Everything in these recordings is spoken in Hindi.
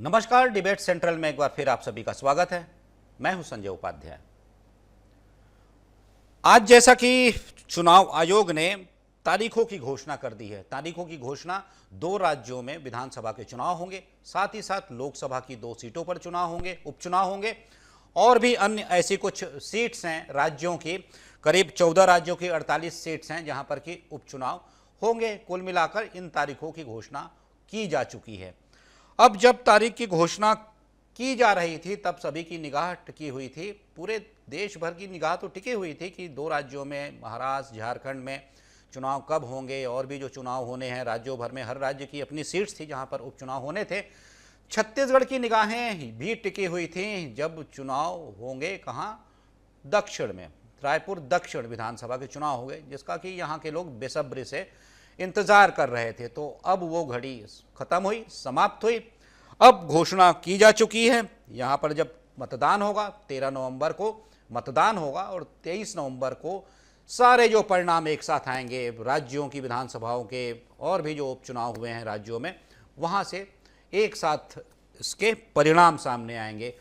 नमस्कार, डिबेट सेंट्रल में एक बार फिर आप सभी का स्वागत है। मैं हूं संजय उपाध्याय। आज जैसा कि चुनाव आयोग ने तारीखों की घोषणा कर दी है, तारीखों की घोषणा 2 राज्यों में विधानसभा के चुनाव होंगे, साथ ही साथ लोकसभा की 2 सीटों पर चुनाव होंगे, उपचुनाव होंगे और भी अन्य ऐसी कुछ सीट्स हैं राज्यों की, करीब 14 राज्यों की 48 सीट्स हैं जहां पर कि उपचुनाव होंगे। कुल मिलाकर इन तारीखों की घोषणा की जा चुकी है। अब जब तारीख की घोषणा की जा रही थी तब सभी की निगाह टिकी हुई थी, पूरे देश भर की निगाह तो टिकी हुई थी कि 2 राज्यों में, महाराष्ट्र झारखंड में चुनाव कब होंगे और भी जो चुनाव होने हैं राज्यों भर में, हर राज्य की अपनी सीट्स थी जहां पर उपचुनाव होने थे। छत्तीसगढ़ की निगाहें भी टिकी हुई थी जब चुनाव होंगे, कहाँ, दक्षिण में, रायपुर दक्षिण विधानसभा के चुनाव हो गए, जिसका कि यहाँ के लोग बेसब्री से इंतजार कर रहे थे। तो अब वो घड़ी खत्म हुई, समाप्त हुई, अब घोषणा की जा चुकी है। यहाँ पर जब मतदान होगा, 13 नवंबर को मतदान होगा और 23 नवंबर को सारे जो परिणाम एक साथ आएंगे राज्यों की विधानसभाओं के और भी जो उपचुनाव हुए हैं राज्यों में, वहाँ से एक साथ इसके परिणाम सामने आएंगे।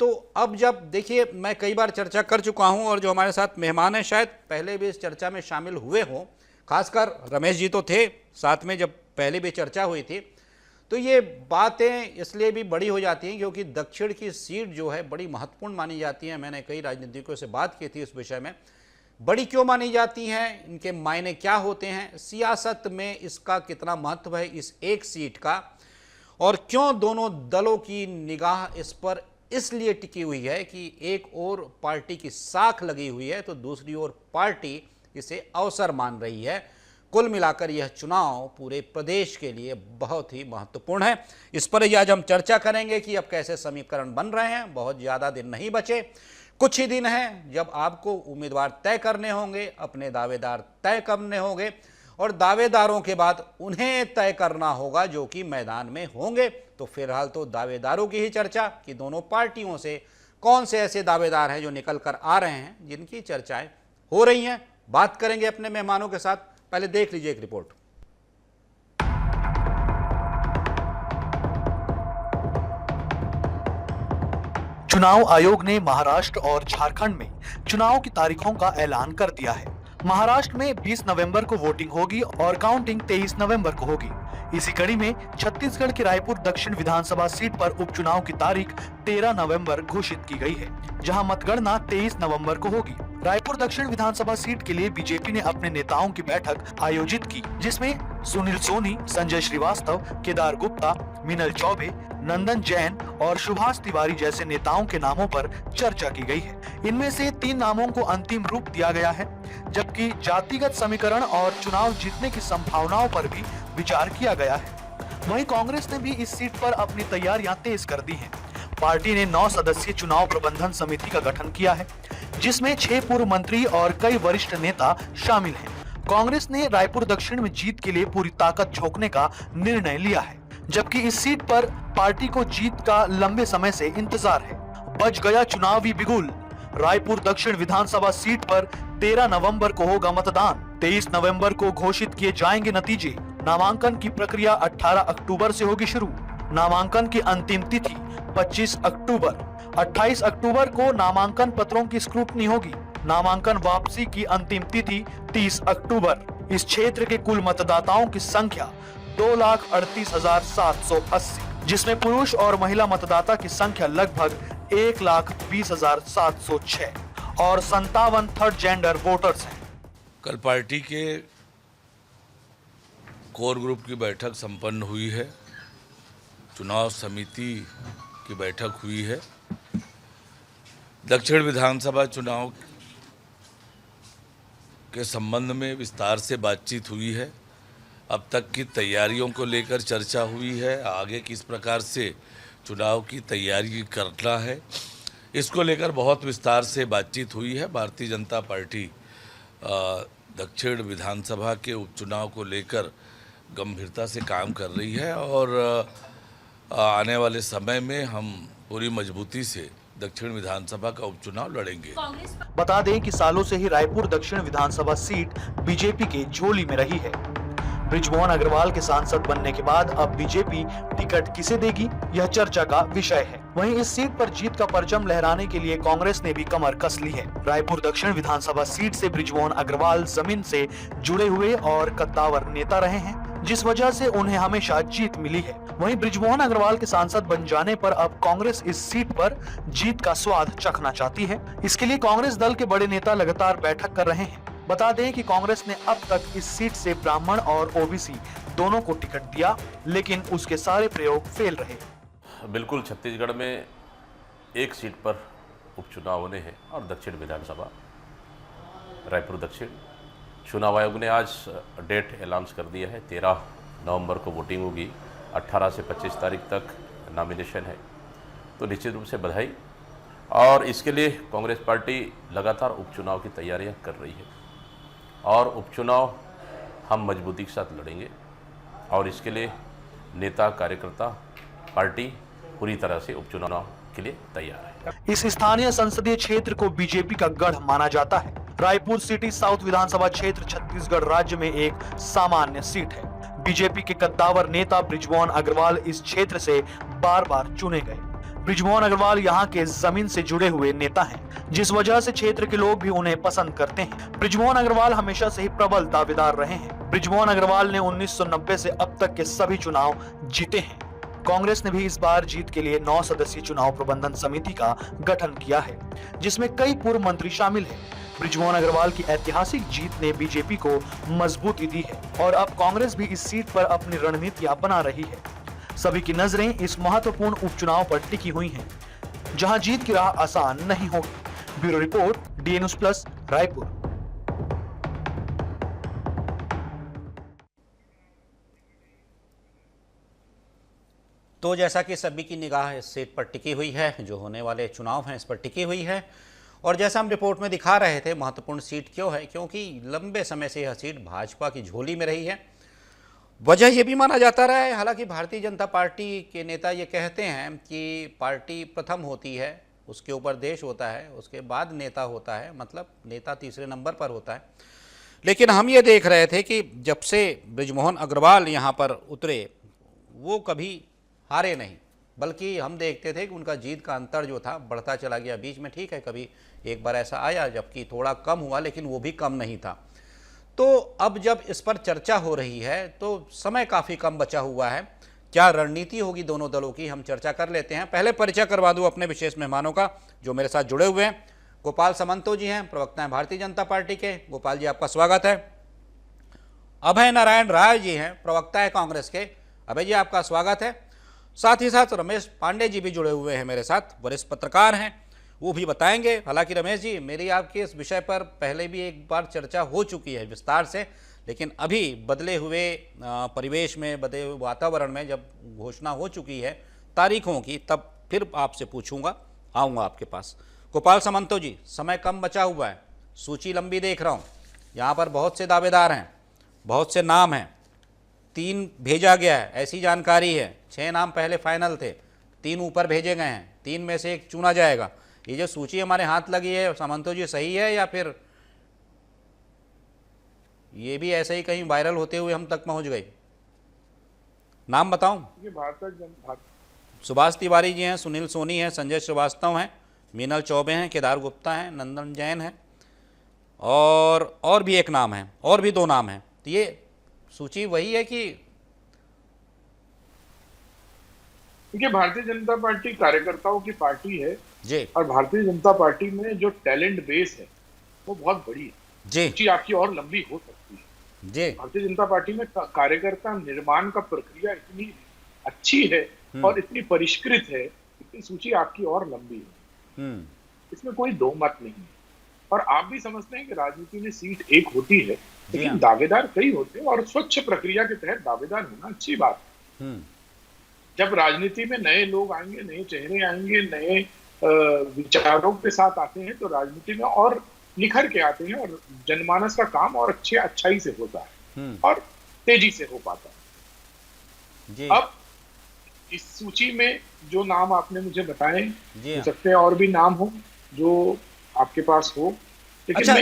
तो अब जब देखिए, मैं कई बार चर्चा कर चुका हूँ और जो हमारे साथ मेहमान हैं शायद पहले भी इस चर्चा में शामिल हुए हों, खासकर रमेश जी तो थे साथ में जब पहले भी चर्चा हुई थी। तो ये बातें इसलिए भी बड़ी हो जाती हैं क्योंकि दक्षिण की सीट जो है बड़ी महत्वपूर्ण मानी जाती है। मैंने कई राजनीतिकों से बात की थी इस विषय में, बड़ी क्यों मानी जाती हैं, इनके मायने क्या होते हैं, सियासत में इसका कितना महत्व है इस एक सीट का, और क्यों दोनों दलों की निगाह इस पर इसलिए टिकी हुई है कि एक और पार्टी की साख लगी हुई है तो दूसरी ओर पार्टी इसे अवसर मान रही है। कुल मिलाकर यह चुनाव पूरे प्रदेश के लिए बहुत ही महत्वपूर्ण है। इस पर ही आज हम चर्चा करेंगे कि अब कैसे समीकरण बन रहे हैं। बहुत ज़्यादा दिन नहीं बचे, कुछ ही दिन हैं जब आपको उम्मीदवार तय करने होंगे, अपने दावेदार तय करने होंगे और दावेदारों के बाद उन्हें तय करना होगा जो कि मैदान में होंगे। तो फिलहाल तो दावेदारों की ही चर्चा कि दोनों पार्टियों से कौन से ऐसे दावेदार हैं जो निकल कर आ रहे हैं, जिनकी चर्चाएं हो रही हैं। बात करेंगे अपने मेहमानों के साथ। पहले देख लीजिए एक रिपोर्ट। चुनाव आयोग ने महाराष्ट्र और झारखंड में चुनाव की तारीखों का ऐलान कर दिया है। महाराष्ट्र में 20 नवंबर को वोटिंग होगी और काउंटिंग 23 नवंबर को होगी। इसी कड़ी में छत्तीसगढ़ की रायपुर दक्षिण विधानसभा सीट पर उपचुनाव की तारीख 13 नवंबर घोषित की गई है, जहां मतगणना 23 नवंबर को होगी। रायपुर दक्षिण विधानसभा सीट के लिए बीजेपी ने अपने नेताओं की बैठक आयोजित की, जिसमें सुनील सोनी, संजय श्रीवास्तव, केदार गुप्ता, मिनल चौबे, नंदन जैन और सुभाष तिवारी जैसे नेताओं के नामों पर चर्चा की गई है। इनमें से 3 नामों को अंतिम रूप दिया गया है, जबकि जातिगत समीकरण और चुनाव जीतने की संभावनाओं पर भी विचार किया गया है। वहीं कांग्रेस ने भी इस सीट पर अपनी तैयारियां तेज कर दी हैं। पार्टी ने 9 सदस्यीय चुनाव प्रबंधन समिति का गठन किया है, जिसमें 6 पूर्व मंत्री और कई वरिष्ठ नेता शामिल हैं। कांग्रेस ने रायपुर दक्षिण में जीत के लिए पूरी ताकत झोंकने का निर्णय लिया है, जबकि इस सीट पर पार्टी को जीत का लंबे समय से इंतजार है। बज गया चुनावी बिगुल। रायपुर दक्षिण विधानसभा सीट पर 13 नवंबर को होगा मतदान। 23 नवंबर को घोषित किए जाएंगे नतीजे। नामांकन की प्रक्रिया 18 अक्टूबर से होगी शुरू। नामांकन की अंतिम तिथि 25 अक्टूबर। 28 अक्टूबर को नामांकन पत्रों की स्क्रूटनी होगी। नामांकन वापसी की अंतिम तिथि 30 अक्टूबर। इस क्षेत्र के कुल मतदाताओं की संख्या 2,38,780, जिसमें पुरुष और महिला मतदाता की संख्या लगभग 1,20,706 और 57 थर्ड जेंडर वोटर्स हैं। कल पार्टी के कोर ग्रुप की बैठक संपन्न हुई है, चुनाव समिति की बैठक हुई है। दक्षिण विधानसभा चुनाव के संबंध में विस्तार से बातचीत हुई है। अब तक की तैयारियों को लेकर चर्चा हुई है, आगे किस प्रकार से चुनाव की तैयारी करना है, इसको लेकर बहुत विस्तार से बातचीत हुई है। भारतीय जनता पार्टी दक्षिण विधानसभा के उपचुनाव को लेकर गंभीरता से काम कर रही है और आने वाले समय में हम पूरी मजबूती से दक्षिण विधानसभा का उपचुनाव लड़ेंगे। बता दें कि सालों से ही रायपुर दक्षिण विधानसभा सीट बीजेपी के झोली में रही है। बृजमोहन अग्रवाल के सांसद बनने के बाद अब बीजेपी टिकट किसे देगी, यह चर्चा का विषय है। वहीं इस सीट पर जीत का परचम लहराने के लिए कांग्रेस ने भी कमर कस ली है। रायपुर दक्षिण विधानसभा सीट से बृजमोहन अग्रवाल जमीन से जुड़े हुए और कद्दावर नेता रहे हैं, जिस वजह से उन्हें हमेशा जीत मिली है। वहीं बृजमोहन अग्रवाल के सांसद बन जाने पर अब कांग्रेस इस सीट पर जीत का स्वाद चखना चाहती है। इसके लिए कांग्रेस दल के बड़े नेता लगातार बैठक कर रहे हैं। बता दें कि कांग्रेस ने अब तक इस सीट से ब्राह्मण और ओबीसी दोनों को टिकट दिया, लेकिन उसके सारे प्रयोग फेल रहे। बिल्कुल, छत्तीसगढ़ में एक सीट पर उपचुनाव होने हैं और दक्षिण विधानसभा रायपुर दक्षिण। चुनाव आयोग ने आज डेट ऐलान कर दिया है, 13 नवंबर को वोटिंग होगी, 18 से 25 तारीख तक नॉमिनेशन है। तो निश्चित रूप से बधाई। और इसके लिए कांग्रेस पार्टी लगातार उपचुनाव की तैयारियां कर रही है और उपचुनाव हम मजबूती के साथ लड़ेंगे और इसके लिए नेता कार्यकर्ता पार्टी पूरी तरह से उपचुनाव के लिए तैयार है। इस स्थानीय संसदीय क्षेत्र को बीजेपी का गढ़ माना जाता है। रायपुर सिटी साउथ विधानसभा क्षेत्र छत्तीसगढ़ राज्य में एक सामान्य सीट है। बीजेपी के कद्दावर नेता बृजमोहन अग्रवाल इस क्षेत्र से बार बार चुने गए। बृजमोहन अग्रवाल यहाँ के जमीन से जुड़े हुए नेता हैं, जिस वजह से क्षेत्र के लोग भी उन्हें पसंद करते हैं। बृजमोहन अग्रवाल हमेशा से ही प्रबल दावेदार रहे हैं। बृजमोहन अग्रवाल ने 1990 से अब तक के सभी चुनाव जीते हैं। कांग्रेस ने भी इस बार जीत के लिए 9 सदस्यीय चुनाव प्रबंधन समिति का गठन किया है, जिसमें कई पूर्व मंत्री शामिल हैं। बृजमोहन अग्रवाल की ऐतिहासिक जीत ने बीजेपी को मजबूती दी है और अब कांग्रेस भी इस सीट पर अपनी रणनीतियां बना रही है। सभी की नजरें इस महत्वपूर्ण उपचुनाव पर टिकी हुई हैं, जहां जीत की राह आसान नहीं होगी। Bureau report, DA news plus, Raipur. तो जैसा कि सभी की निगाह इस सीट पर टिकी हुई है, जो होने वाले चुनाव हैं इस पर टिकी हुई है, और जैसा हम रिपोर्ट में दिखा रहे थे, महत्वपूर्ण सीट क्यों है, क्योंकि लंबे समय से यह सीट भाजपा की झोली में रही है। वजह यह भी माना जाता रहा है, हालांकि भारतीय जनता पार्टी के नेता ये कहते हैं कि पार्टी प्रथम होती है, उसके ऊपर देश होता है, उसके बाद नेता होता है, मतलब नेता तीसरे नंबर पर होता है। लेकिन हम ये देख रहे थे कि जब से बृजमोहन अग्रवाल यहाँ पर उतरे, वो कभी हारे नहीं, बल्कि हम देखते थे कि उनका जीत का अंतर जो था बढ़ता चला गया। बीच में ठीक है, कभी एक बार ऐसा आया जबकि थोड़ा कम हुआ, लेकिन वो भी कम नहीं था। तो अब जब इस पर चर्चा हो रही है तो समय काफ़ी कम बचा हुआ है। क्या रणनीति होगी दोनों दलों की, हम चर्चा कर लेते हैं। पहले परिचय करवा दूं अपने विशेष मेहमानों का जो मेरे साथ जुड़े हुए हैं। गोपाल सामंतो जी हैं, प्रवक्ता हैं भारतीय जनता पार्टी के। गोपाल जी, आपका स्वागत है। अभय नारायण राय जी हैं, प्रवक्ता है कांग्रेस के। अभय जी, आपका स्वागत है। साथ ही साथ रमेश पांडे जी भी जुड़े हुए हैं मेरे साथ, वरिष्ठ पत्रकार हैं, वो भी बताएंगे। हालांकि रमेश जी, मेरी आपके इस विषय पर पहले भी एक बार चर्चा हो चुकी है विस्तार से, लेकिन अभी बदले हुए परिवेश में, बदले हुए वातावरण में जब घोषणा हो चुकी है तारीखों की, तब फिर आपसे पूछूंगा, आऊँगा आपके पास। गोपाल सामंतो जी, समय कम बचा हुआ है, सूची लंबी देख रहा हूँ, यहाँ पर बहुत से दावेदार हैं, बहुत से नाम हैं, 3 भेजा गया है ऐसी जानकारी है। 6 नाम पहले फाइनल थे, 3 ऊपर भेजे गए हैं, 3 में से 1 चुना जाएगा। ये जो सूची हमारे हाथ लगी है सामंतो जी, सही है या फिर ये भी ऐसे ही कहीं वायरल होते हुए हम तक पहुंच गई? नाम बताऊं? सुभाष तिवारी जी हैं, सुनील सोनी हैं, संजय श्रीवास्तव हैं, मीनल चौबे हैं, केदार गुप्ता हैं, नंदन जैन हैं, और भी एक नाम है, और भी 2 नाम हैं। तो ये सूची वही है कि? देखिए, भारतीय जनता पार्टी कार्यकर्ताओं की पार्टी है जी, और भारतीय जनता पार्टी में जो टैलेंट बेस है वो बहुत बड़ी है जी सूची आपकी और लंबी हो सकती है जी। भारतीय जनता पार्टी में कार्यकर्ता निर्माण का प्रक्रिया इतनी अच्छी है और इतनी परिष्कृत है, इतनी सूची आपकी और लंबी है, इसमें कोई दो मत नहीं है। और आप भी समझते हैं कि राजनीति में सीट एक होती है, लेकिन दावेदार कई होते हैं, और स्वच्छ प्रक्रिया के तहत दावेदार होना अच्छी बात है। जब राजनीति में नए लोग आएंगे, नए चेहरे आएंगे, नए विचारों के साथ आते हैं, तो राजनीति में और निखर के आते हैं और जनमानस का काम और अच्छाई से होता है और तेजी से हो पाता है। अब इस सूची में जो नाम आपने मुझे बताए, हो सकते हैं और भी नाम हो जो आपके पास हो, लेकिन अच्छा मैं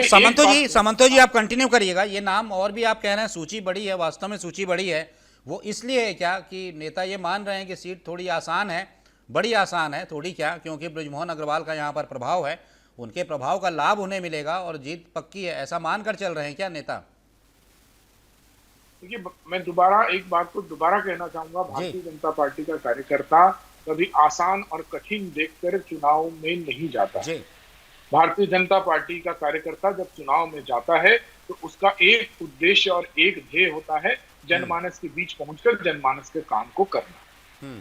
एक सामंतो जी आप कंटिन्यू करिएगा। ये नाम और भी आप कह रहे हैं सूची बड़ी है, वास्तव में सूची बड़ी है, वो इसलिए है क्या कि नेता ये मान रहे हैं कि सीट थोड़ी आसान है, बड़ी आसान है थोड़ी, क्या क्योंकि बृजमोहन अग्रवाल का यहाँ पर प्रभाव है, उनके प्रभाव का लाभ उन्हें मिलेगा और जीत पक्की है, ऐसा मानकर चल रहे हैं क्या नेता? देखिए, मैं दोबारा एक बात को दोबारा कहना चाहूंगा, भारतीय जनता पार्टी का कार्यकर्ता कभी आसान और कठिन देखकर चुनाव में नहीं जाता। जी भारतीय जनता पार्टी का कार्यकर्ता जब चुनाव में जाता है तो उसका एक उद्देश्य और एक ध्येय होता है, जनमानस के बीच पहुंचकर जनमानस के काम को करना।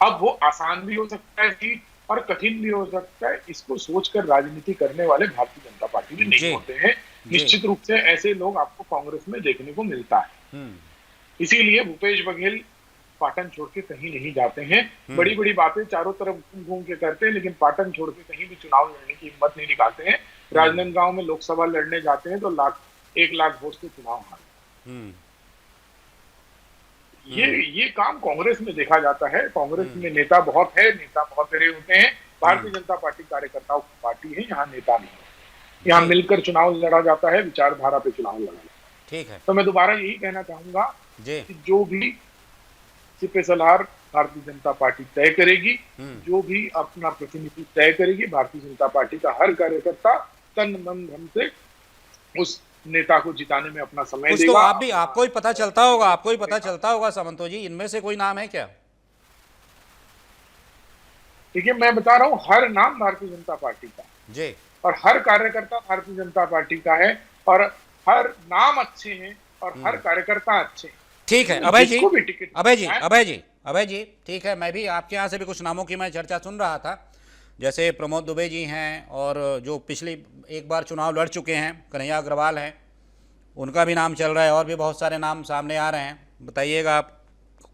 अब वो आसान भी हो सकता है सीट और कठिन भी हो सकता है, इसको सोचकर राजनीति करने वाले भारतीय जनता पार्टी में नहीं होते हैं। निश्चित रूप से ऐसे लोग आपको कांग्रेस में देखने को मिलता है। इसीलिए भूपेश बघेल पाटन छोड़ के कहीं नहीं जाते हैं। बड़ी बड़ी बातें चारों तरफ घूम घूम के करते हैं, लेकिन पाटन छोड़ के कहीं भी चुनाव लड़ने की हिम्मत नहीं दिखाते हैं। राजनांदगांव में लोकसभा लड़ने जाते हैं तो 1 लाख वोट से चुनाव हारते। ये काम कांग्रेस में देखा जाता है। कांग्रेस में नेता बहुत है, नेता बहुत बड़े होते हैं। भारतीय जनता पार्टी कार्यकर्ताओं की पार्टी है, यहाँ नेता नहीं है। यहाँ मिलकर चुनाव लड़ा जाता है, विचारधारा पे चुनाव लड़ा जाता है। ठीक है। तो मैं दोबारा यही कहना चाहूंगा जी कि जो भी सिपे सलार भारतीय जनता पार्टी तय करेगी, जो भी अपना प्रतिनिधि तय करेगी, भारतीय जनता पार्टी का हर कार्यकर्ता तन मन धन से उस नेता को जिताने में अपना समय कुछ देगा। तो आपको ही पता चलता होगा, आपको ही पता चलता होगा सामंतो जी, इनमें से कोई नाम है क्या? देखिए, मैं बता रहा हूँ हर नाम भारतीय जनता पार्टी का जी, और हर कार्यकर्ता भारतीय जनता पार्टी का है और हर नाम अच्छे हैं और हर कार्यकर्ता अच्छे हैं। ठीक है। अभय जी, जिसको भी टिकट अभय जी ठीक है। मैं भी आपके यहाँ से भी कुछ नामों की मैं चर्चा सुन रहा था, जैसे प्रमोद दुबे जी हैं और जो पिछली एक बार चुनाव लड़ चुके हैं कन्हैया अग्रवाल हैं, उनका भी नाम चल रहा है और भी बहुत सारे नाम सामने आ रहे हैं। बताइएगा आप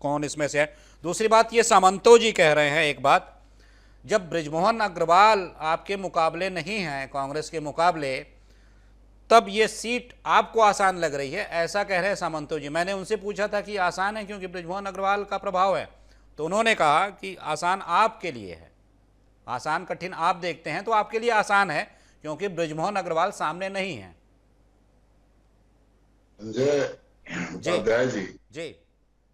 कौन इसमें से है। दूसरी बात, ये सामंतो जी कह रहे हैं एक बात, जब बृजमोहन अग्रवाल आपके मुकाबले नहीं हैं, कांग्रेस के मुकाबले, तब ये सीट आपको आसान लग रही है, ऐसा कह रहे हैं सामंतो जी। मैंने उनसे पूछा था कि आसान है क्योंकि बृजमोहन अग्रवाल का प्रभाव है, तो उन्होंने कहा कि आसान आपके लिए है, आसान कठिन आप देखते हैं तो आपके लिए आसान है क्योंकि बृजमोहन अग्रवाल सामने नहीं है। संजय उपाध्याय जी,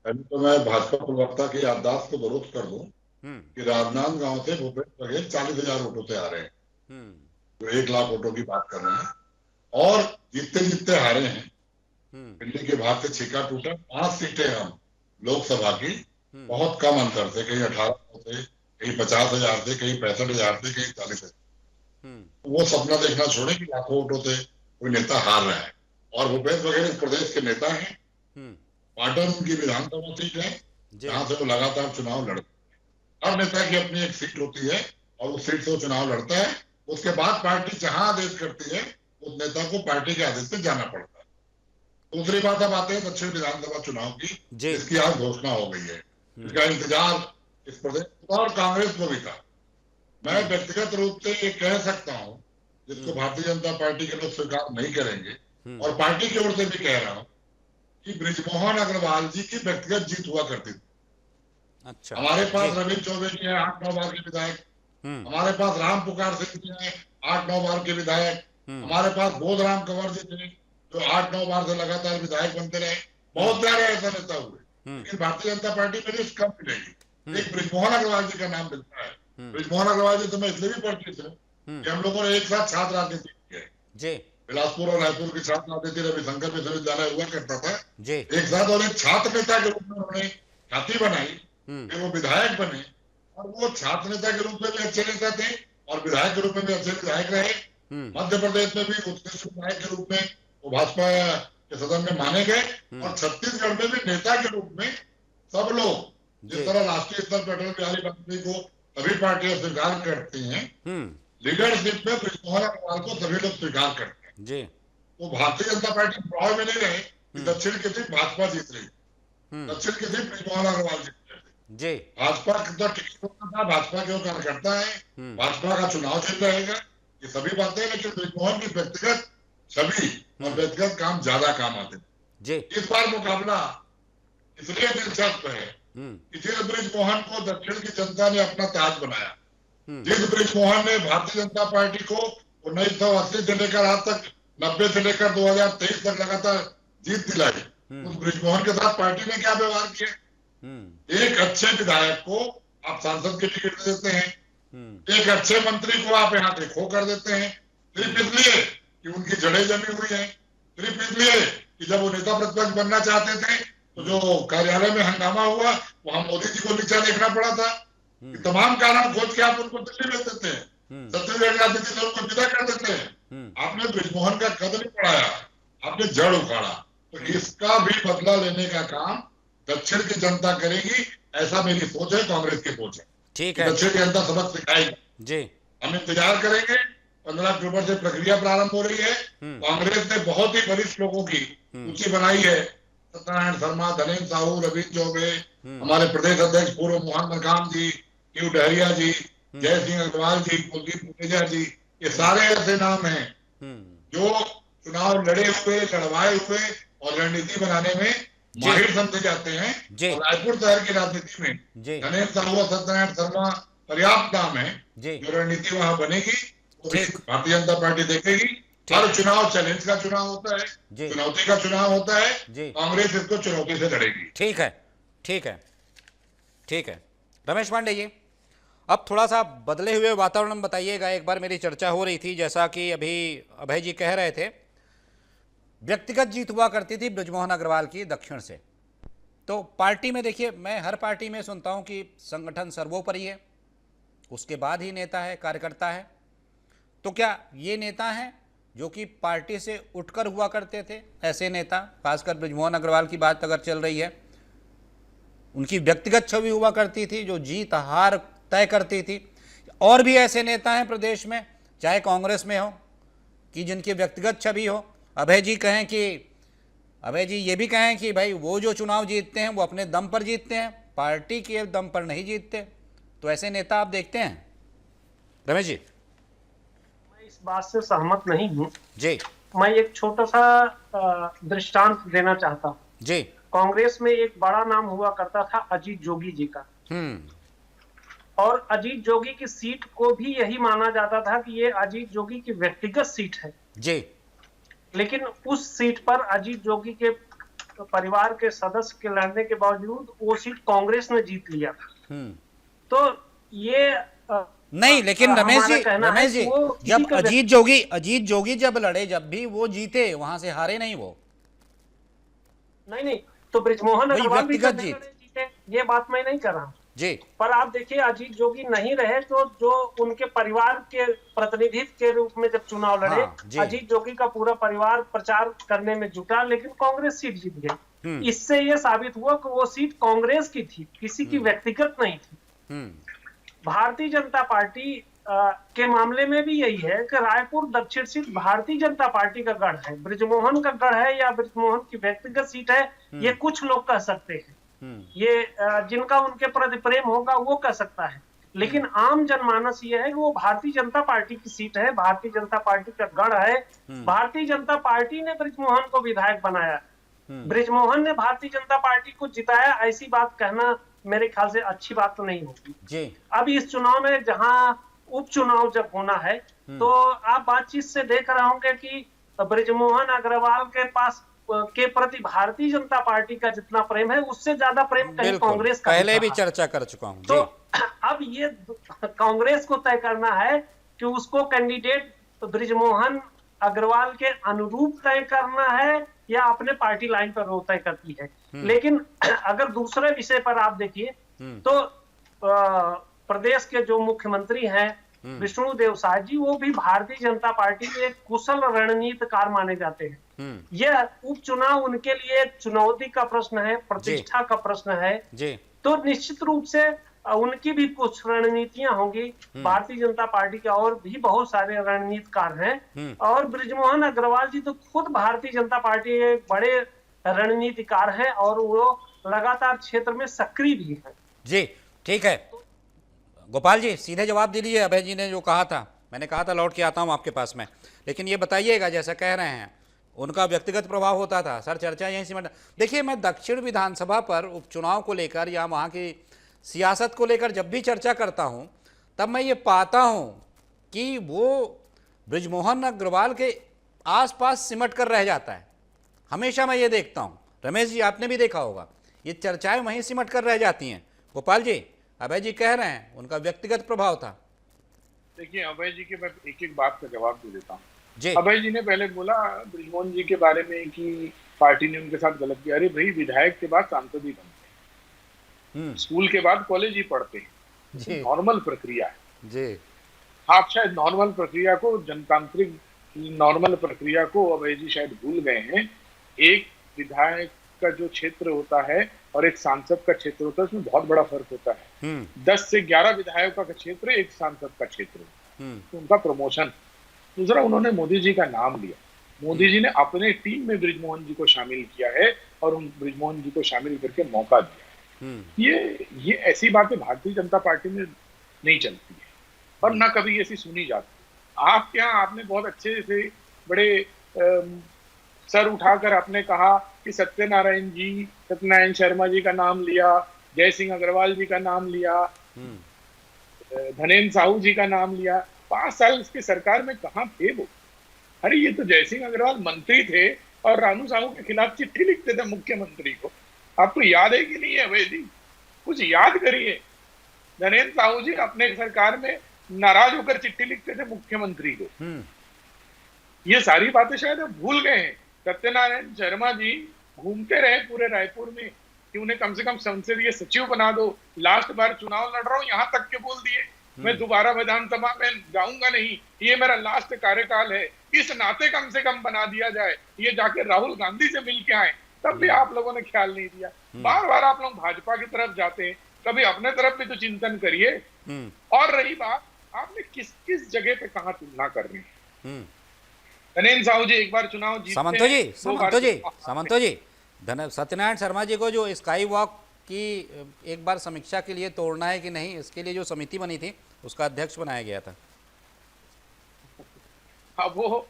अभी तो मैं भाजपा प्रवक्ता की याददाश्त को दुरुस्त कर दूं कि राजनांदगांव से भूपेश बघेल 40,000 वोटों से आ रहे हैं, जो 1 लाख वोटों की बात कर रहे हैं, और जीतते जीतते हारे हैं। दिल्ली के भाग से छीका टूटा। 5 सीटें हम लोकसभा की बहुत कम अंतर से, कहीं 1800 से, कहीं 50,000 से, कहीं 65,000 से, कहीं 40,000। वो सपना देखना छोड़े कि लाखों वोटों से कोई नेता हार रहा है। और भूपेश बघेल इस प्रदेश के नेता हैं। पाटन उनकी विधानसभा सीट है जहां से वो लगातार चुनाव लड़ते हैं। हर नेता की अपनी एक सीट होती है और उस सीट से वो चुनाव लड़ता है। उसके बाद पार्टी जहां आदेश करती है उस नेता को पार्टी के आदेश पे जाना पड़ता है। दूसरी बात, अब आते हैं दक्षिण विधानसभा चुनाव की, जिसकी आज घोषणा हो गई है। इसका इंतजार इस प्रदेश और कांग्रेस को भी था। मैं व्यक्तिगत रूप से ये कह सकता हूँ, जिसको भारतीय जनता पार्टी के लोग स्वीकार नहीं करेंगे, और पार्टी की ओर से भी कह रहा हूँ, कि बृजमोहन अग्रवाल जी की व्यक्तिगत जीत हुआ करती थी। अच्छा, हमारे पास रविंद्र चौबे जी हैं 8-9 बार के विधायक, हमारे पास राम पुकार सिंह जी हैं 8-9 बार के विधायक, हमारे पास बोधराम कंवर जी थे जो 8-9 बार से लगातार विधायक बनते रहे। बहुत सारे ऐसा नेता हुए, लेकिन भारतीय जनता पार्टी में लिस्ट कम मिलेगी। एक बृजमोहन अग्रवाल जी का नाम मिलता है। बृजमोहन अग्रवाल जी तो मैं इसलिए भी परिचित हूँ कि हम लोगों ने एक साथ छात्र राजनीति की है। बिलासपुर और रायपुर की छात्र राजनीति रविशंकर विश्वविद्यालय हुआ करता था एक साथ, और एक छात्र नेता के रूप में उन्होंने ख्याति बनाई, फिर वो विधायक बने, और वो छात्र नेता के रूप में भी अच्छे नेता थे और विधायक के रूप में भी अच्छे विधायक रहे। मध्य प्रदेश में भी उत्कृष्ट विधायक के रूप में वो भाजपा के सदन में माने गए, और छत्तीसगढ़ में भी नेता के रूप में सब लोग, जिस तरह राष्ट्रीय स्तर पर अटल बिहारी वाजपेयी को सभी पार्टियां स्वीकार करती हैं, लीडरशिप में बृजमोहन अग्रवाल को सभी लोग स्वीकार करते हैं। तो भारतीय जनता पार्टी प्रभाव में नहीं रहे कि दक्षिण की सीट भाजपा जीत रही, दक्षिण की सीट बृजमोहन अग्रवाल जीत रहे। भाजपा का टिकट होता था, भाजपा के कार्यकर्ता है, भाजपा का चुनाव चिन्ह रहेगा, ये सभी बातें, लेकिन बृजमोहन की व्यक्तिगत छवि और व्यक्तिगत काम ज्यादा काम आते थे। इस बार मुकाबला इसलिए दिलचस्प है कि जिस बृजमोहन को दक्षिण की जनता ने अपना ताज बनाया, जिस बृजमोहन ने भारतीय जनता पार्टी को 1980 से लेकर आज तक 90 से लेकर 2023 तक लगातार जीत दिलाई। उस बृजमोहन के साथ पार्टी ने क्या व्यवहार किया? एक अच्छे विधायक को आप सांसद की टिकट दे देते हैं, एक अच्छे मंत्री को आप यहाँ से खो कर देते हैं, सिर्फ इसलिए कि उनकी जड़ें जमी हुई हैं, सिर्फ इसलिए कि जब वो नेता प्रतिपक्ष बनना चाहते थे तो जो कार्यालय में हंगामा हुआ वहां मोदी जी को नीचा देखना पड़ा था। कि तमाम कारण खोज के आप उनको दिल्ली भेज देते हैं, छत्तीसगढ़ राजनीति से उनको विदा कर देते हैं। आपने बृजमोहन का कद नहीं बढ़ाया, आपने जड़ उखाड़ा। तो इसका भी बदला लेने का काम दक्षिण की जनता करेगी, ऐसा मेरी सोच है, कांग्रेस की सोच है। ठीक है दक्षिण की जनता सबक सिखाएगी जी। हम इंतजार करेंगे। 15 अक्टूबर से प्रक्रिया प्रारंभ हो रही है। कांग्रेस ने बहुत ही वरिष्ठ लोगों की सूची बनाई है। सत्यनारायण शर्मा, धनेन्द्र साहू, रवीन्द्र चौबे, हमारे प्रदेश अध्यक्ष पूर्व मोहन मरकाम जी, क्यू डहरिया जी, जय सिंह अग्रवाल जी, कुलदीप मुनेजा जी, ये सारे ऐसे नाम हैं जो चुनाव लड़े हुए, लड़वाए हुए और रणनीति बनाने में माहिर समझे जाते हैं। और रायपुर शहर की राजनीति में धनेन्द्र साहू और सत्यनारायण शर्मा पर्याप्त नाम है। जो रणनीति वहां बनेगी वो भारतीय जनता पार्टी देखेगी। हर चुनाव चैलेंज का चुनाव होता है, चुनौती का चुनाव होता है, कांग्रेस इसको चुनौती से लड़ेगी। ठीक है, ठीक है, ठीक है। रमेश पांडे जी, अब थोड़ा सा बदले हुए वातावरण में बताइएगा। एक बार मेरी चर्चा हो रही थी, जैसा कि अभी अभय जी कह रहे थे, व्यक्तिगत जीत हुआ करती थी बृजमोहन अग्रवाल की दक्षिण से। तो पार्टी में देखिए, मैं हर पार्टी में सुनता हूं कि संगठन सर्वोपरि है, उसके बाद ही नेता है, कार्यकर्ता है। तो क्या ये नेता हैं जो कि पार्टी से उठकर हुआ करते थे? ऐसे नेता, खासकर बृजमोहन अग्रवाल की बात अगर चल रही है, उनकी व्यक्तिगत छवि हुआ करती थी जो जीत हार तय करती थी। और भी ऐसे नेता हैं प्रदेश में, चाहे कांग्रेस में हो, कि जिनकी व्यक्तिगत छवि हो। अभय जी ये भी कहें कि भाई वो जो चुनाव जीतते हैं वो अपने दम पर जीतते हैं, पार्टी के दम पर नहीं जीतते। तो ऐसे नेता आप देखते हैं? रमेश जी। इस बात से सहमत नहीं हूँ जी। मैं एक छोटा सा दृष्टांत देना चाहता हूँ जी। कांग्रेस में एक बड़ा नाम हुआ करता था अजीत जोगी जी का। और अजीत जोगी की सीट को भी यही माना जाता था कि ये अजीत जोगी की व्यक्तिगत सीट है जी। लेकिन उस सीट पर अजीत जोगी के परिवार के सदस्य के लड़ने के बावजूद वो सीट कांग्रेस ने जीत लिया था। तो ये नहीं, लेकिन रमेश जी जब अजीत जोगी जब लड़े, जब भी वो जीते, वहां से हारे नहीं वो। नहीं, तो बृजमोहन अग्रवाल भी व्यक्तिगत जीते, ये बात मैं नहीं कर रहा हूँ जी। पर आप देखिए अजीत जोगी नहीं रहे तो जो उनके परिवार के प्रतिनिधित्व के रूप में जब चुनाव लड़े, अजीत जोगी का पूरा परिवार प्रचार करने में जुटा, लेकिन कांग्रेस सीट जीत गई। इससे ये साबित हुआ कि वो सीट कांग्रेस की थी, किसी की व्यक्तिगत नहीं थी। भारतीय जनता पार्टी के मामले में भी यही है कि रायपुर दक्षिण सीट भारतीय जनता पार्टी का गढ़ है। बृजमोहन का गढ़ है या बृजमोहन की व्यक्तिगत सीट है, ये कुछ लोग कह सकते हैं। ये जिनका उनके प्रति प्रेम होगा वो कह सकता है, लेकिन आम जनमानस ये है कि वो भारतीय जनता पार्टी की सीट है, भारतीय जनता पार्टी का गढ़ है। भारतीय जनता पार्टी ने बृजमोहन को विधायक बनाया, बृजमोहन ने भारतीय जनता पार्टी को जिताया। ऐसी बात कहना मेरे ख्याल से अच्छी बात तो नहीं होगी जी। अब इस चुनाव में जहां उपचुनाव जब होना है तो आप बातचीत से देख रहे होंगे कि बृजमोहन अग्रवाल के पास के प्रति भारतीय जनता पार्टी का जितना प्रेम है उससे ज्यादा प्रेम कहीं कांग्रेस का। पहले भी चर्चा कर चुका हूं। तो अब ये कांग्रेस को तय करना है कि उसको कैंडिडेट बृजमोहन अग्रवाल के अनुरूप तय करना है या अपने पार्टी लाइन पर वो तय करती है। लेकिन अगर दूसरे विषय पर आप देखिए तो प्रदेश के जो मुख्यमंत्री हैं विष्णुदेव साय जी, वो भी भारतीय जनता पार्टी के एक कुशल रणनीतिकार माने जाते हैं। यह उपचुनाव उनके लिए चुनौती का प्रश्न है, प्रतिष्ठा का प्रश्न है जी। तो निश्चित रूप से उनकी भी कुछ रणनीतियां होंगी। भारतीय जनता पार्टी के और भी बहुत सारे रणनीतिकार हैं और बृजमोहन अग्रवाल जी तो खुद भारतीय जनता पार्टी के बड़े रणनीतिकार हैं और वो लगातार क्षेत्र में सक्रिय भी है जी। ठीक है गोपाल जी, सीधे जवाब दे दीजिए। अभय जी ने जो कहा था, मैंने कहा था लौट के आता हूं आपके पास में, लेकिन ये बताइएगा, जैसा कह रहे हैं उनका व्यक्तिगत प्रभाव होता था। सर चर्चा यहीं सिमट। देखिए, मैं दक्षिण विधानसभा पर उपचुनाव को लेकर या वहाँ की सियासत को लेकर जब भी चर्चा करता हूँ तब मैं ये पाता हूँ कि वो बृजमोहन अग्रवाल के आसपास सिमट कर रह जाता है। हमेशा मैं ये देखता हूँ, रमेश जी आपने भी देखा होगा, ये चर्चाएं वहीं सिमट कर रह जाती हैं। गोपाल जी, अभय जी कह रहे हैं उनका व्यक्तिगत प्रभाव था। देखिए अभय जी के मैं एक एक बात का जवाब दे देता हूँ। जी अभय जी ने पहले बोला बृजमोहन जी के बारे में कि पार्टी ने उनके साथ गलत किया। अरे भाई, विधायक के बाद सांसद ही बनते हैं, स्कूल के बाद कॉलेज ही पढ़ते हैं, जी नॉर्मल प्रक्रिया है। जी आप शायद नॉर्मल प्रक्रिया को, जनतांत्रिक नॉर्मल प्रक्रिया को अभय जी शायद भूल गए हैं। एक विधायक का जो क्षेत्र होता है और एक सांसद का क्षेत्र होता है, उसमें बहुत बड़ा फर्क होता है। 10 से 11 विधायकों का क्षेत्र एक सांसद का क्षेत्र होता है, तो उनका प्रमोशन। दूसरा, उन्होंने मोदी जी का नाम लिया, मोदी जी ने अपने टीम में बृजमोहन जी को शामिल किया है और उन बृजमोहन जी को शामिल करके मौका दिया है। ये ऐसी बातें भारतीय जनता पार्टी में नहीं चलती है और ना कभी ऐसी सुनी जाती। आपके यहाँ आपने बहुत अच्छे से बड़े सर उठाकर आपने कहा कि सत्यनारायण शर्मा जी का नाम लिया, जय सिंह अग्रवाल जी का नाम लिया, धनेन्द्र साहू जी का नाम लिया। 5 साल इसकी सरकार में कहाँ थे वो? अरे ये तो जय सिंह अग्रवाल मंत्री थे और रानू साहू के खिलाफ चिट्ठी लिखते थे मुख्यमंत्री को। आपको याद है कि नहीं है भाई जी? कुछ याद करिए। धनेन्द्र साहू जी अपने सरकार में नाराज होकर चिट्ठी लिखते थे मुख्यमंत्री को। ये सारी बातें शायद आप भूल गए हैं। सत्यनारायण शर्मा जी घूमते रहे पूरे रायपुर में कि उन्हें कम से कम संसदीय सचिव बना दो। लास्ट बार चुनाव लड़ रहा हूं, यहां तक के बोल दिए मैं दोबारा विधानसभा में जाऊंगा नहीं, ये मेरा लास्ट कार्यकाल है, इस नाते कम से कम बना दिया जाए। ये जाके राहुल गांधी से मिल के आए, तब भी आप लोगों ने ख्याल नहीं दिया। बार बार आप लोग भाजपा की तरफ जाते हैं, कभी अपने तरफ भी तो चिंतन करिए। और रही बात, आपने किस किस जगह पे कहा तुलना कर रहे हैं? धनेन्द्र साहू जी एक बार चुनाव जीतते हैं, सामंतो जी, सत्यनारायण शर्मा जी को जो स्काई वॉक की एक बार समीक्षा के लिए तोड़ना है कि नहीं, इसके लिए जो समिति बनी थी उसका अध्यक्ष बनाया गया था। अब वो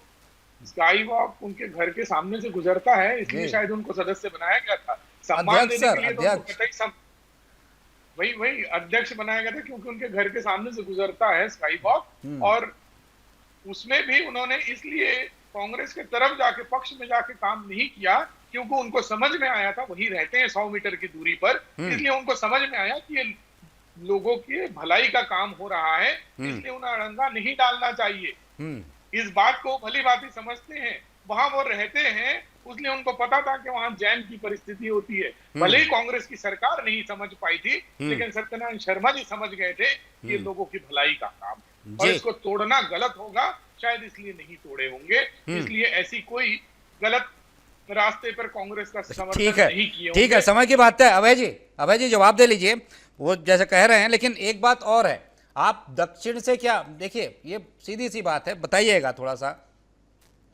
स्काई वॉक उनके घर के सामने से गुजरता है, इसलिए शायद उनको सदस्य बनाया गया था। सम्मान देने के लिए तो उनको कतई वही अध्यक्ष बनाया गया था, क्योंकि उनके घर के सामने से गुजरता है स्काई वॉक। और उसमें भी उन्होंने इसलिए कांग्रेस के तरफ जाके, पक्ष में जाके काम नहीं किया, क्योंकि उनको समझ में आया था, वही रहते हैं 100 मीटर की दूरी पर, इसलिए उनको समझ में आया कि ये लोगों की भलाई का काम हो रहा है, इसलिए उन्हें अड़ंगा नहीं डालना चाहिए। इस बात को भली भांति समझते हैं, वहां वो रहते हैं, इसलिए उनको पता था कि वहां जैम की परिस्थिति होती है। भले ही कांग्रेस की सरकार नहीं समझ पाई थी, लेकिन सत्यनारायण शर्मा जी समझ गए थे कि ये लोगों की भलाई का काम है और इसको तोड़ना गलत होगा, शायद इसलिए नहीं तोड़े होंगे। इसलिए ऐसी कोई गलत रास्ते पर कांग्रेस का समर्थन नहीं किया। ठीक है, समय की बात है। अभय जी जवाब दे लीजिए, वो जैसे कह रहे हैं। लेकिन एक बात और है, आप दक्षिण से क्या, देखिए ये सीधी सी बात है, बताइएगा, थोड़ा सा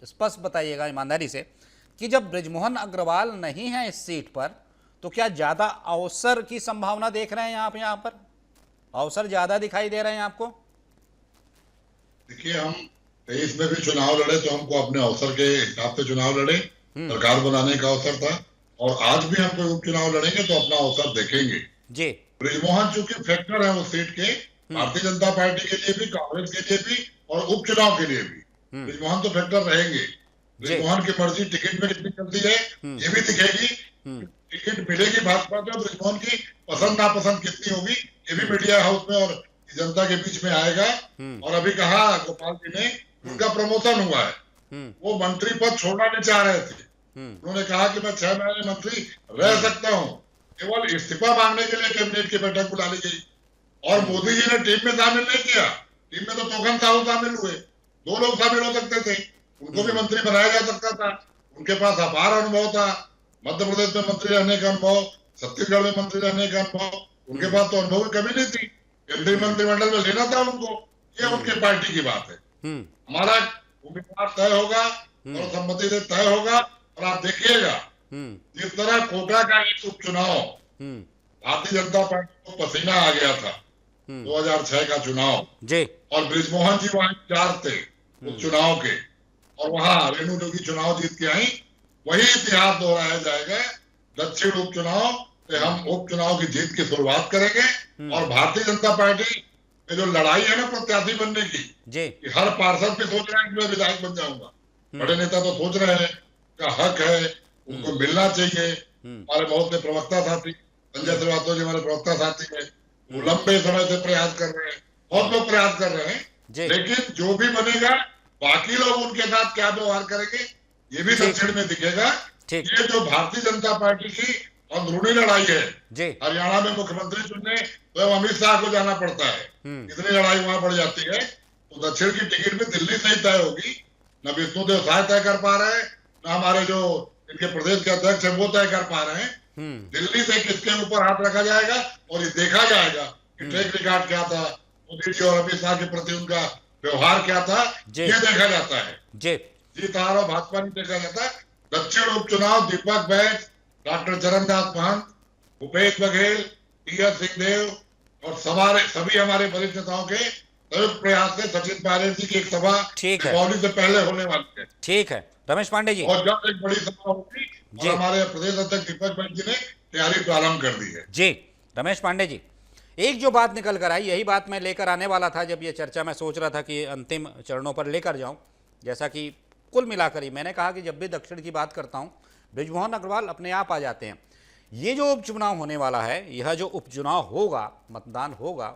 स्पष्ट बताइएगा ईमानदारी से, कि जब बृजमोहन अग्रवाल नहीं है इस सीट पर, तो क्या ज्यादा अवसर की संभावना देख रहे हैं आप? यहाँ पर अवसर ज्यादा दिखाई दे रहे हैं आपको? देखिए, हम 23 में भी चुनाव लड़े तो हमको अपने अवसर के हिसाब से चुनाव लड़े, सरकार बनाने का अवसर था, और आज भी हम कोई उपचुनाव लड़ेंगे तो अपना अवसर देखेंगे जी। बृजमोहन चूंकि फैक्टर है उस सीट के, भारतीय जनता पार्टी के लिए भी, कांग्रेस के लिए भी और उपचुनाव के लिए भी बृजमोहन तो फैक्टर रहेंगे। बृजमोहन की मर्जी टिकट में कितनी चलती है ये भी दिखेगी, टिकट मिलेगी भाजपा को, बृजमोहन की पसंद नापसंद कितनी होगी ये भी मीडिया हाउस में और जनता के बीच में आएगा। और अभी कहा गोपाल जी ने, उनका प्रमोशन हुआ है, वो मंत्री पद छोड़ना नहीं चाह रहे थे। उन्होंने कहा कि मैं 6 महीने मंत्री रह सकता हूँ, केवल इस्तीफा मांगने के लिए कैबिनेट की बैठक बुला ली गई और मोदी जी ने टीम में शामिल नहीं किया। टीम में तो तोखन साहू शामिल हुए, 2 लोग शामिल हो सकते थे, उनको भी मंत्री बनाया जा सकता था। उनके पास अपार अनुभव था, मध्य प्रदेश में मंत्री रहने का अनुभव, छत्तीसगढ़ में मंत्री रहने का अनुभव, उनके पास तो अनुभव की कमी नहीं थी, केंद्रीय मंत्रिमंडल में लेना था उनको। ये उनके पार्टी की बात है। हमारा उम्मीदवार तय होगा और सम्मति से तय होगा, और आप देखिएगा जिस तरह कोटा का एक उपचुनाव भारतीय जनता पार्टी को पसीना आ गया था 2006 का चुनाव जी, और बृजमोहन जी वहां इंचार्ज थे उपचुनाव के, और वहां रेणु जोगी चुनाव जीत के आई, वही इतिहास दोहराया जाएगा। दक्षिण उपचुनाव से हम उपचुनाव की जीत की शुरुआत करेंगे और भारतीय जनता पार्टी ये जो लड़ाई है ना प्रत्याशी बनने की, जी कि हर पार्षद भी सोच रहे हैं कि मैं विधायक बन जाऊंगा, बड़े नेता तो सोच रहे हैं का हक है, उनको मिलना चाहिए। हमारे बहुत से प्रवक्ता साथी, संजय श्रीवास्तव जी हमारे प्रवक्ता साथी है, वो लंबे समय से प्रयास कर रहे हैं, बहुत लोग प्रयास कर रहे जी। हैं, लेकिन जो भी बनेगा बाकी लोग उनके साथ क्या व्यवहार करेंगे ये भी दक्षिण में दिखेगा। ठीक। ये जो भारतीय जनता पार्टी की अंदरूनी लड़ाई है, जी हरियाणा में मुख्यमंत्री चुनने तो अमित शाह को जाना पड़ता है, इतनी लड़ाई वहां बढ़ जाती है। तो दक्षिण की टिकट भी दिल्ली से ही तय होगी, न विष्णुदेव साय तय कर पा रहे हैं, न हमारे जो इनके प्रदेश के अध्यक्ष है वो तय कर पा रहे हैं। दिल्ली से किसके ऊपर हाथ रखा जाएगा और ये देखा जाएगा कि ट्रैक रिकॉर्ड क्या था, मोदी जी और अमित शाह के प्रति उनका व्यवहार क्या था, ये देखा जाता है। जी जीत हार और भाजपा नहीं देखा जाता। दक्षिण उपचुनाव दीपक बैठ, डॉक्टर चरणदास महंत, भूपेश बघेल, टी.एस. सिंहदेव और सभी हमारे वरिष्ठ नेताओं के संयुक्त प्रयास से सचिन पायलट जी की एक सभा ठीक है। दीपावली से पहले होने वाली है। ठीक है रमेश पांडे जी। और जब एक बड़ी सभा होगी और हमारे प्रदेश अध्यक्ष दीपक बैठ जी ने तैयारी प्रारंभ कर दी है। जी रमेश पांडे जी, एक जो बात निकल कर आई, यही बात मैं लेकर आने वाला था जब ये चर्चा मैं सोच रहा था कि अंतिम चरणों पर लेकर जाऊं। जैसा कि कुल मिलाकर ही मैंने कहा कि जब भी दक्षिण की बात करता हूं बृजमोहन अग्रवाल अपने आप आ जाते हैं। ये जो उपचुनाव होने वाला है, यह जो उपचुनाव होगा, मतदान होगा,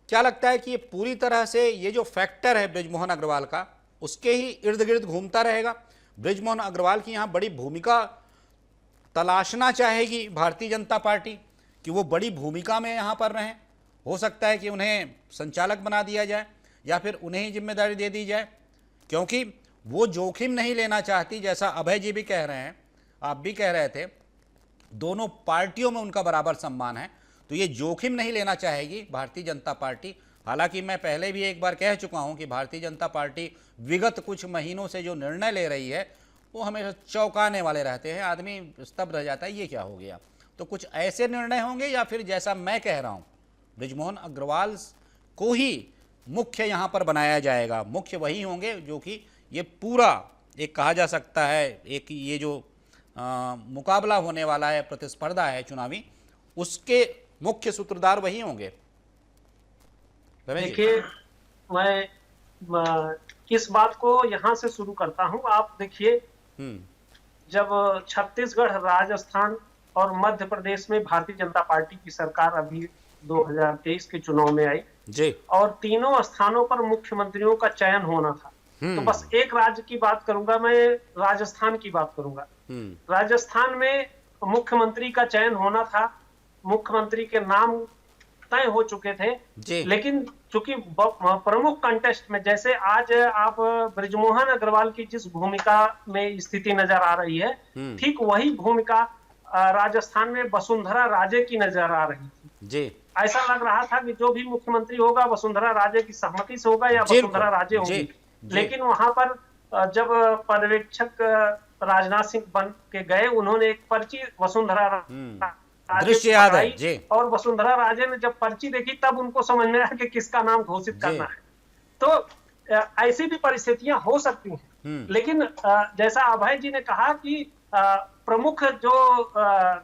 क्या लगता है कि ये पूरी तरह से ये जो फैक्टर है बृजमोहन अग्रवाल का, उसके ही इर्द गिर्द घूमता रहेगा? बृजमोहन अग्रवाल की यहाँ बड़ी भूमिका तलाशना चाहेगी भारतीय जनता पार्टी कि वो बड़ी भूमिका में यहाँ पर रहें? हो सकता है कि उन्हें संचालक बना दिया जाए या फिर उन्हें ही जिम्मेदारी दे दी जाए, क्योंकि वो जोखिम नहीं लेना चाहती। जैसा अभय जी भी कह रहे हैं, आप भी कह रहे थे, दोनों पार्टियों में उनका बराबर सम्मान है, तो ये जोखिम नहीं लेना चाहेगी भारतीय जनता पार्टी। हालांकि मैं पहले भी एक बार कह चुका हूं कि भारतीय जनता पार्टी विगत कुछ महीनों से जो निर्णय ले रही है वो हमेशा चौंकाने वाले रहते हैं, आदमी स्तब्ध रह जाता है, ये क्या हो गया। तो कुछ ऐसे निर्णय होंगे या फिर जैसा मैं कह रहा हूँ बृजमोहन अग्रवाल को ही मुख्य यहाँ पर बनाया जाएगा, मुख्य वही होंगे जो कि ये पूरा एक कहा जा सकता है एक ये जो मुकाबला होने वाला है, प्रतिस्पर्धा है चुनावी, उसके मुख्य सूत्रधार वही होंगे। देखिए, मैं इस बात को यहाँ से शुरू करता हूँ। आप देखिए, जब छत्तीसगढ़, राजस्थान और मध्य प्रदेश में भारतीय जनता पार्टी की सरकार अभी 2023 के चुनाव में आई जी, और तीनों स्थानों पर मुख्यमंत्रियों का चयन होना था, तो बस एक राज्य की बात करूंगा, मैं राजस्थान की बात करूंगा। राजस्थान में मुख्यमंत्री का चयन होना था, मुख्यमंत्री के नाम तय हो चुके थे, लेकिन चूंकि प्रमुख कंटेस्ट में, जैसे आज आप बृजमोहन अग्रवाल की जिस भूमिका में स्थिति नजर आ रही है, ठीक वही भूमिका राजस्थान में वसुंधरा राजे की नजर आ रही थी जी। ऐसा लग रहा था कि जो भी मुख्यमंत्री होगा वसुंधरा राजे की सहमति से होगा या वसुंधरा राजे होगी, लेकिन वहां पर जब पर्यवेक्षक राजनाथ सिंह बन के गए, उन्होंने एक पर्ची वसुंधरा दृश्य याद है जी, और वसुंधरा राजे ने जब पर्ची देखी तब उनको समझ में आया कि किसका नाम घोषित करना है। तो ऐसी भी परिस्थितियां हो सकती हैं, लेकिन जैसा अभय जी ने कहा कि प्रमुख जो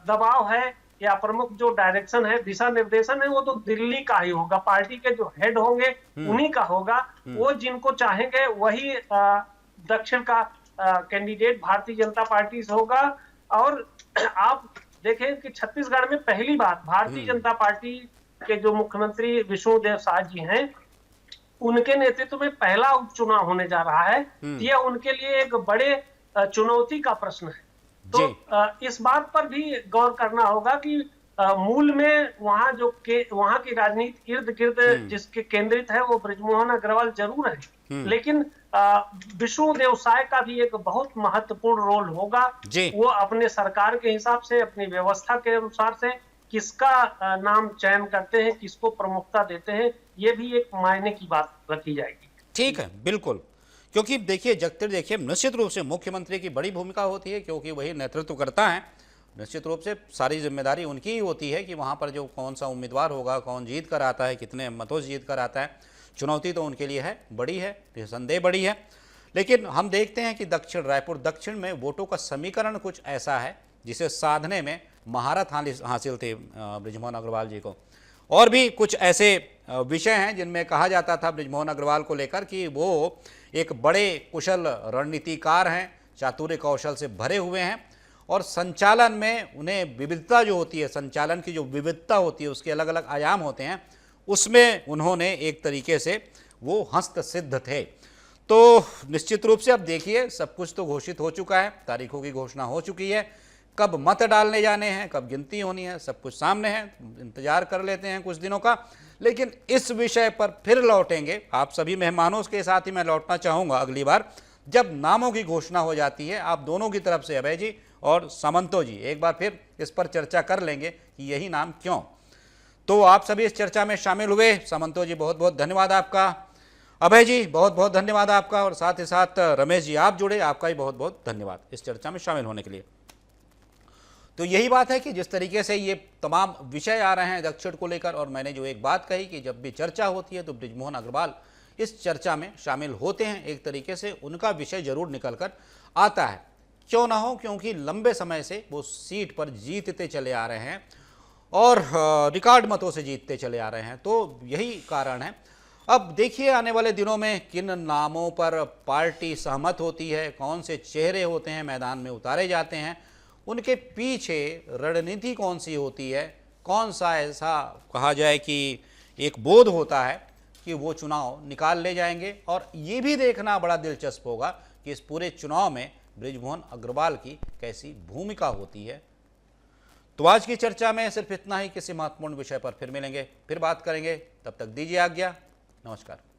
दबाव है या प्रमुख जो डायरेक्शन है, दिशा निर्देशन है, वो तो दिल्ली का ही होगा, पार्टी के जो हेड होंगे उन्हीं का होगा। वो जिनको चाहेंगे वही दक्षिण का कैंडिडेट भारतीय जनता पार्टी से होगा। और आप देखें कि छत्तीसगढ़ में पहली बार भारतीय जनता पार्टी के जो मुख्यमंत्री विष्णुदेव साय जी हैं, उनके नेतृत्व में पहला उपचुनाव होने जा रहा है। यह उनके लिए एक बड़े चुनौती का प्रश्न है। तो इस बात पर भी गौर करना होगा कि मूल में वहां की राजनीति इर्द गिर्द जिसके केंद्रित है वो बृजमोहन अग्रवाल जरूर है, लेकिन विष्णुदेव साय का भी एक बहुत महत्वपूर्ण रोल होगा। वो अपने सरकार के हिसाब से, अपनी व्यवस्था के अनुसार से किसका नाम चयन करते हैं, किसको प्रमुखता देते हैं, ये भी एक मायने की बात रखी जाएगी। ठीक है, बिल्कुल, क्योंकि देखिए जगतिर देखिए निश्चित रूप से मुख्यमंत्री की बड़ी भूमिका होती है, क्योंकि वही नेतृत्व करता है। निश्चित रूप से सारी जिम्मेदारी उनकी ही होती है कि वहाँ पर जो कौन सा उम्मीदवार होगा, कौन जीत कर आता है, कितने मतों से जीत कर आता है, चुनौती तो उनके लिए है, बड़ी है, निसंदेह बड़ी है। लेकिन हम देखते हैं कि दक्षिण रायपुर दक्षिण में वोटों का समीकरण कुछ ऐसा है जिसे साधने में महारत हासिल थी बृजमोहन अग्रवाल जी को। और भी कुछ ऐसे विषय हैं जिनमें कहा जाता था बृजमोहन अग्रवाल को लेकर कि वो एक बड़े कुशल रणनीतिकार हैं, चातुर्य कौशल से भरे हुए हैं और संचालन में उन्हें विविधता जो होती है, संचालन की जो विविधता होती है, उसके अलग अलग आयाम होते हैं, उसमें उन्होंने एक तरीके से वो हस्तसिद्ध थे। तो निश्चित रूप से अब देखिए, सब कुछ तो घोषित हो चुका है, तारीखों की घोषणा हो चुकी है, कब मत डालने जाने हैं, कब गिनती होनी है, सब कुछ सामने है, इंतजार कर लेते हैं कुछ दिनों का। लेकिन इस विषय पर फिर लौटेंगे, आप सभी मेहमानों के साथ ही मैं लौटना चाहूँगा अगली बार जब नामों की घोषणा हो जाती है। आप दोनों की तरफ से, अभय जी और समंतो जी, एक बार फिर इस पर चर्चा कर लेंगे कि यही नाम क्यों। तो आप सभी इस चर्चा में शामिल हुए, समंतो जी बहुत बहुत धन्यवाद आपका, अभय जी बहुत बहुत धन्यवाद आपका, और साथ ही साथ रमेश जी आप जुड़े, आपका भी बहुत बहुत धन्यवाद इस चर्चा में शामिल होने के लिए। तो यही बात है कि जिस तरीके से ये तमाम विषय आ रहे हैं दक्षिण को लेकर, और मैंने जो एक बात कही कि जब भी चर्चा होती है तो बृजमोहन अग्रवाल इस चर्चा में शामिल होते हैं, एक तरीके से उनका विषय जरूर निकल कर आता है। क्यों ना हो, क्योंकि लंबे समय से वो सीट पर जीतते चले आ रहे हैं और रिकॉर्ड मतों से जीतते चले आ रहे हैं, तो यही कारण है। अब देखिए आने वाले दिनों में किन नामों पर पार्टी सहमत होती है, कौन से चेहरे होते हैं मैदान में उतारे जाते हैं, उनके पीछे रणनीति कौन सी होती है, कौन सा ऐसा कहा जाए कि एक बोध होता है कि वो चुनाव निकाल ले जाएंगे। और ये भी देखना बड़ा दिलचस्प होगा कि इस पूरे चुनाव में बृजमोहन अग्रवाल की कैसी भूमिका होती है। तो आज की चर्चा में सिर्फ इतना ही, किसी महत्वपूर्ण विषय पर फिर मिलेंगे, फिर बात करेंगे, तब तक दीजिए आज्ञा, नमस्कार।